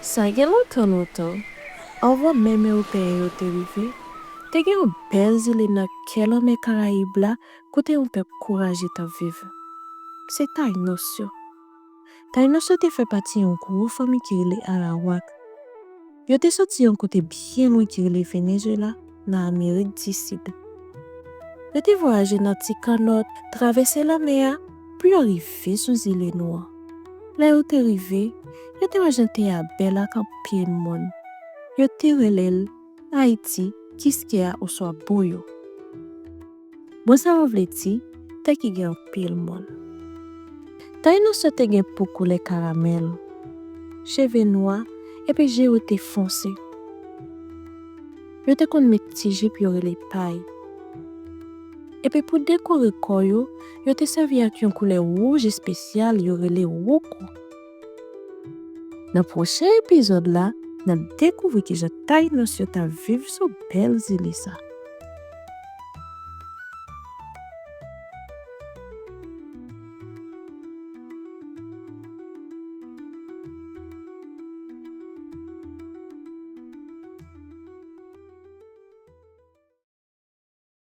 Sa gen lontan, avant même Européen yo te rive, te gen yon bel zile nan kelan me Karaib la, kote yon pep courage ta vive. C'est Taïnos yo. Taïnos yo te fait partie yon gros famille qui rele Arawak. Yo te sorti yon kote bien loin qui rele Venezuela, nan Amérique du Sud. Yo te voyage nan ti kanot, traverse la mer, puis arrive sous île noire. Là yo te rive, yo te wajante ya bel ak an pile moun. Yo te relel Haïti, Kiskeya ou soit Boyo. Bon sa vle ti, te ki gen pile moun. Taïnos yo te gen pou koule caramel, cheveux noirs, et puis j'ai te foncé. Yo te kon met ti jip yo rele paille. Et puis pour décorer koyo, yo te servi ak yon couleur rouge spécial yo rele woko. Dans le prochain épisode là, nous découvrons que je Taïnos yo ta vive sur belle île ça.